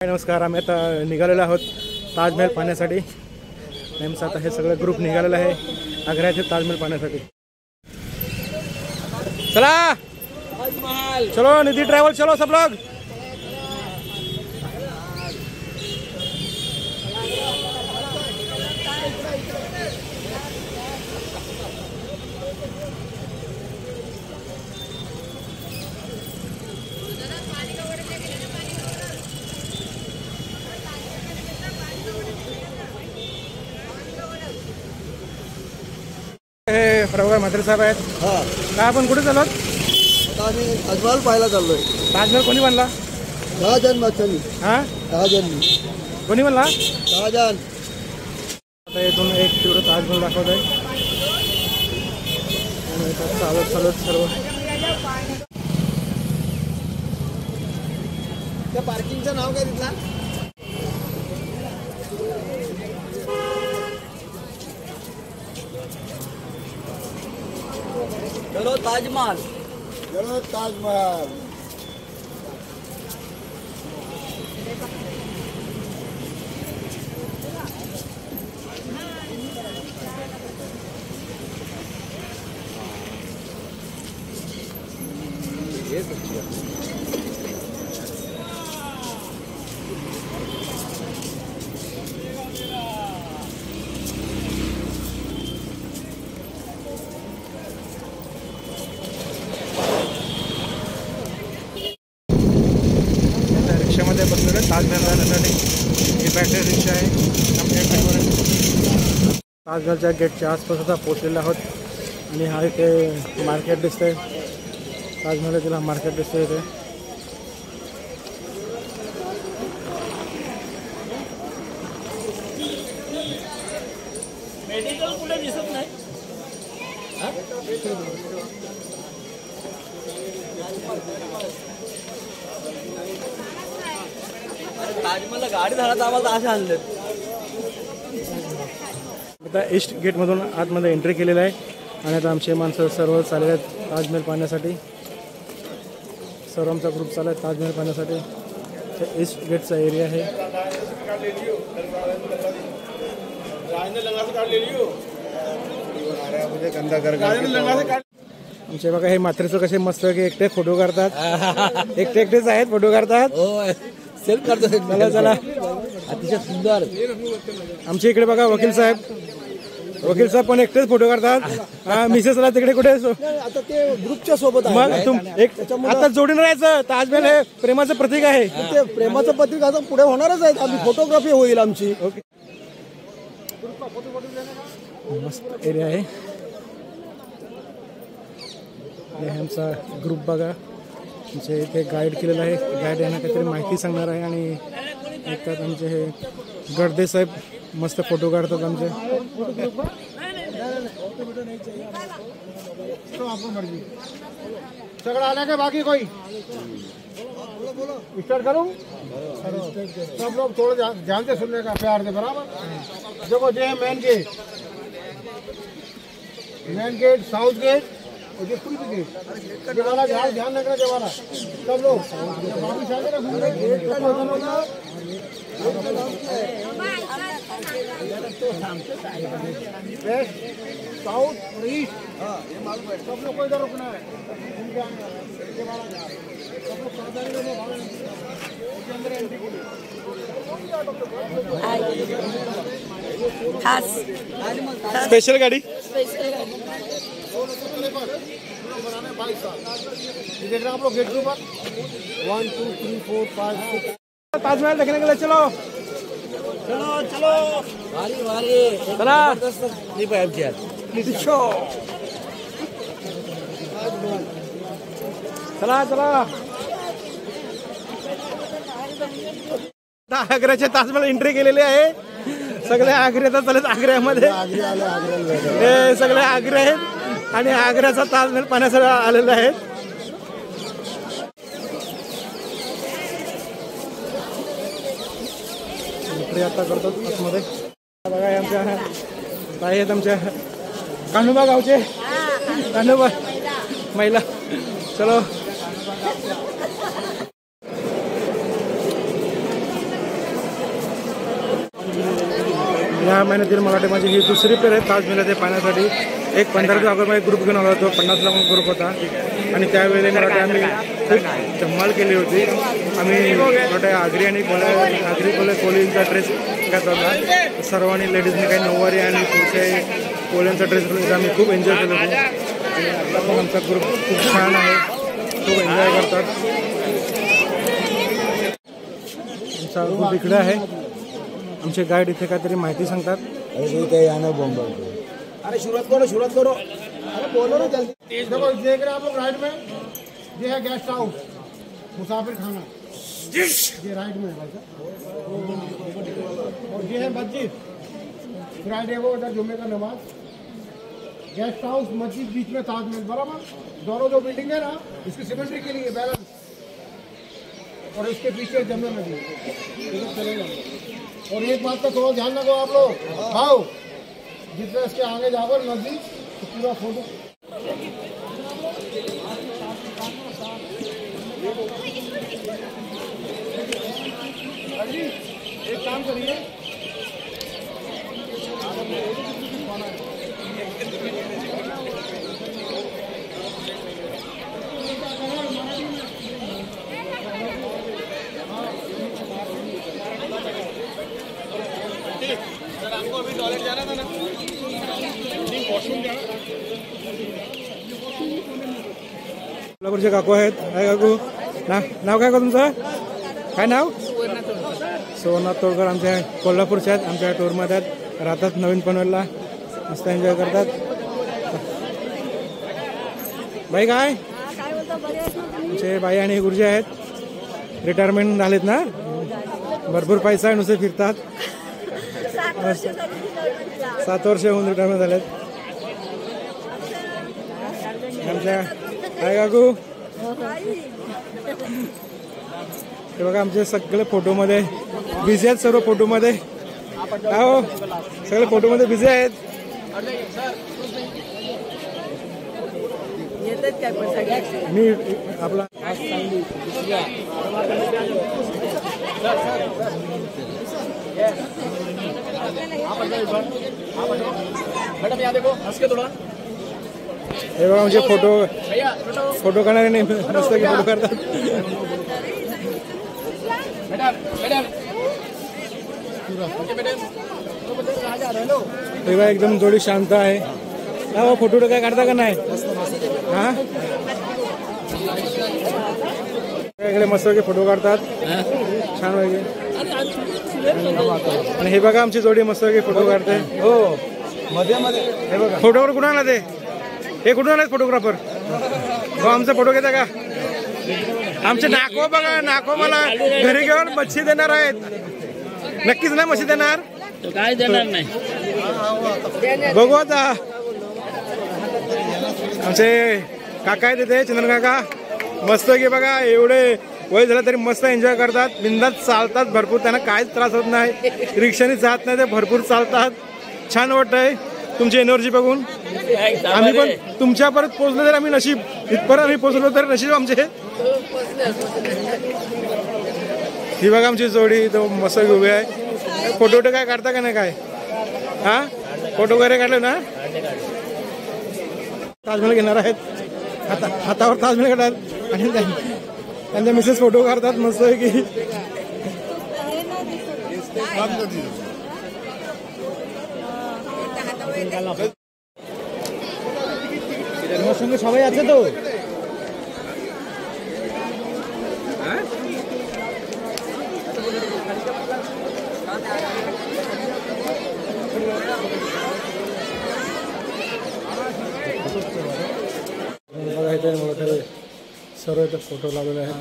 नमस्कार. आम्ही आता निघालेलो आहोत ताजमहल पाहण्यासाठी. नेमकं आता हे सगळं ग्रुप निघालेलं आहे आग्र्याचे ताजमहल पाहण्यासाठी. चला चलो निधि ट्रैवल, चलो सब लोग. हे प्रभू म्हात्रे साहेब आहेत. काय आपण कुठे चाललो? ताजमहल पाहायला चाललोय. ताजमहल कोणी बनला? शहाजहान बादशाही. हा, शहाजहान कोणी बनला? शहाजहान. आता इथून एक तेवढं ताजमहल दाखवत आहे. चालत चालत सर्व त्या पार्किंगचं नाव काय तिथला? चलो ताजमहल. चलो ताजमहल. रिक्षामध्ये बसलेलो ताजमहल जाण्यासाठी. ही बॅटरी रिक्षा आहे. ताजमहलच्या गेटच्या आसपास आता पोहोचलेलो आहोत. आणि हा इथे मार्केट दिसतंय. ताजमहलला मार्केट दिसतंय इथे. मेडिकल कुठे दिसत नाही. ताजमहलला गाडी झाला आम्हाला असे आणले. आता ईस्ट गेटमधून आतमध्ये एंट्री केलेलं आहे. आणि आता आमचे माणसं सर्व चालले आहेत ताजमहल पाहण्यासाठी. सर्व आमचा ग्रुप चालला आहे ताजमहल पाहण्यासाठी. ईस्ट गेटचा एरिया आहे. आमचे बघा हे म्हात्रेचं कसे मस्त की एकटे फोटो काढतात. एकटेच आहेत, फोटो काढतात. सेल्फ करतो. चला चला, अतिशय सुंदर. आमच्या इकडे बघा वकील साहेब पण एकटेच फोटो काढतात. मिसेसला तिकडे कुठे आता ते ग्रुपच्या सोबत आहे. मग आता जोडून राहायचं. ताजमहल हे प्रेमाचं प्रतीक आहे. ते प्रेमाचं प्रतीक आता पुढे होणारच आहे. आम्ही फोटोग्राफी होईल आमची. ओके, मस्त एरिया आहे. हे आमचा ग्रुप बघा. आमचे इथे गाईड केलेलं आहे. गाईड यांना काहीतरी माहिती सांगणार आहे. आणि ऐकतात आमचे हे गडदे साहेब मस्त फोटो काढतात आमचे. सगळं आला का बाकी कोई स्टार्ट करूं? सब लोग थोड़ा ध्यान से सुनने का, प्यार से. बराबर देखो, ये मेन गेट साउथ गेट और ये पूर्व गेट. ये वाला ध्यान रखना है वाला. सब लोग वापिस आगे वेस्ट साउथ और ईस्ट. सब लोग को इधर रुकना है. सब लोग सावधानी में अंदर एंट्री करो. स्पेशल गाडी. देख रहे हैं आप लोग गेट के ऊपर 1 2 3 4 5 6. ताजमहल देखने के लिए चलो चलो चलो. वारी वारी चला. नहीं पाया चला चला. आग्र्याचे ताजमहल एंट्री केलेली आहे. सगळे आग्र्याचा चालत आग्र्यामध्ये. हे सगळे आग्रे आहेत आणि आग्र्याचा ताजमहल पाहण्यासाठी आलेले आहेत. एंट्री आता करतात आतमध्ये. बघा आमच्या ताई आहेत आमच्या कान्होबा गावचे. कान्होबा महिला. चलो या महिन्यातील मराठी माझी ही दुसरी फेर आहे ताजमहल येथे पाहण्यासाठी. एक 15 ऑगस्टमध्ये एक ग्रुप घेऊन आला होतो, 50 लाख ग्रुप होता आणि त्यावेळेला मराठी आम्ही खूप धमाल केली होती. आम्ही मराठी आगरी आणि कोळींचा ड्रेस घातला होता. सर्वांनी लेडीजने काही नऊवारी आणि पुरुषांनी कोळ्यांचा ड्रेस घालून आम्ही खूप एन्जॉय केलो होतो. आणि आता पण आमचा ग्रुप खूप छान आहे, खूप एन्जॉय करतात. आमचा ग्रुप इकडे आहे. आमचे गाईड इथे काहीतरी माहिती सांगतात. अरे शुरुआत करो अरे बोलो ना जल्दी. देखो देख रहे आप लोग राइट में, ये है गेस्ट हाउस मुसाफिर खाना, ये राइट में है भाई साहब. और ये है मस्जिद, फ्राइडे को उधर जुम्मे का नमाज. गेस्ट हाउस मस्जिद बीच में ताजमहल बराबर. दोनों जो बिल्डिंग है ना इसकी सिमेट्री के लिए बैलेंस. और इसके पीछे जमुना नदी चलेगा. और एक बात का थोड़ा ध्यान रखो आप लोग, आओ जितना इसके आगे जाओ नजदीक तो पूरा फोटो. एक काम करिए, सर हमको अभी टॉयलेट जाना था ना, वॉशरूम जाना. कोल्हापूरचे काकू आहेत. काय काकू नाव काय का तुमचं? काय नाव? सोमनाथ तोडकर. आमच्या कोल्हापूरच्या आहेत, आमच्या टूरमध्ये आहेत, राहतात नवीन पनवेलला, मस्त एन्जॉय करतात. बाई काय आमचे बाई आणि गुरुजी आहेत, रिटायरमेंट झालेत ना, भरपूर पैसा आहे, नुसते फिरतात. 7 वर्ष होऊन रिटायरमेंट झालेत आमच्या. काय काकू हे बघा आमचे सगळे फोटोमध्ये बिझी आहेत, सर्व फोटोमध्ये. हो सगळे फोटोमध्ये बिझी आहेत. मी आपला हे बघा आमचे फोटो काढणारे नाही, मस्त फोटो करतात. तेव्हा एकदम थोडी शांत आहे. हा फोटो काय काढता का नाही? हा इकडे मस्त फोटो काढतात, छान वगैरे. आणि हे बघा आमची जोडी मस्त फोटो काढते. हो मध्ये हे बघा फोटोवर कुठं आला ते, हे कुठून आले फोटोग्राफर? हो आमचा फोटो घेता का? आमचे नाको बघा, नाको मला घरी घेऊन मच्छी देणार आहेत. नक्कीच ना मच्छी देणार? काय देणार नाही, बघू आता. आमचे काका आहेत तिथे, चंद्रन काका, मस्त की बघा एवढे वय झालं तरी मस्त एन्जॉय करतात, बिंदास चालतात भरपूर, त्यांना काहीच त्रास होत नाही, रिक्षाने जात नाही, ते भरपूर चालतात. छान वाटतंय तुमची एनर्जी बघून. आम्ही पण तुमच्यापर्यंत पोहोचलो तर आम्ही नशीब, इथपर्यंत आम्ही पोहोचलो तर नशीब आमचे. ही बघा आमची जोडी तो मस्त उभी आहे. फोटो काय काढता का नाही काय? हा फोटो वगैरे काढले ना? ताजमहल घेणार आहेत, हातावर ताजमहल काढतात आणि त्यांच्या मिसेस फोटो काढतात मस्त की. সঙ্গে সবাই আছে তো? सर्व इथे फोटो लावलेले आहेत.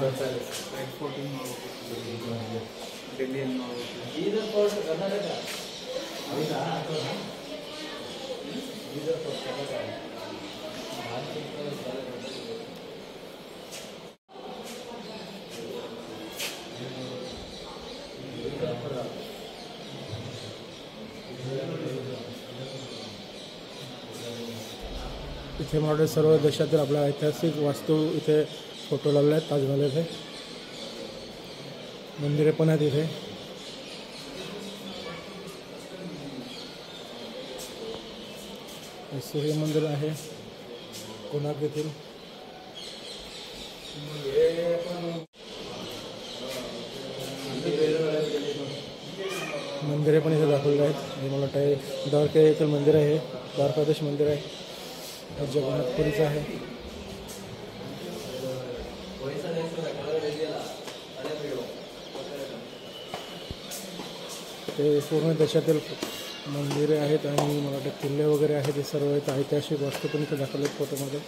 इथे मला सर्व देशातील आपल्या ऐतिहासिक वास्तू इथे फोटो लावले आहेत. ताजमहल इथे मंदिरे पण आहेत इथे. हे सूर्य मंदिर आहे कोणार्क येथील. मंदिरे पण इथे दाखवलेली आहेत. हे मला वाटतं द्वारका येथील मंदिर आहे. द्वारकाधीश मंदिर आहे. हे जगन्नाथपुरीचं आहे. ते पूर्ण देशातील मंदिरे आहेत आणि मला वाटतं किल्ले वगैरे आहेत. हे सर्व इथं ऐतिहासिक वास्तू पण इथे दाखवले आहेत फोटोमध्ये.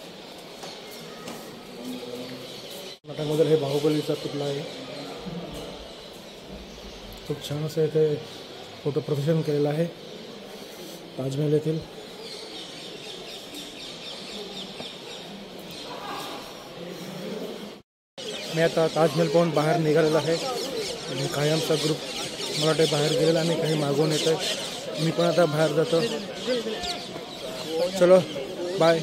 नाटकमध्ये हे बाहुबलीचा पुतळा आहे. खूप छान असं इथे फोटो प्रदर्शन केलेलं आहे ताजमहल येथील. मी आता ताजमहल पाहून बाहेर निघालेला आहे आणि काही आमचा ग्रुप मला वाटतं बाहेर गेलेला आणि काही मागून येतं. मी पण आता बाहेर जातो. चलो बाय.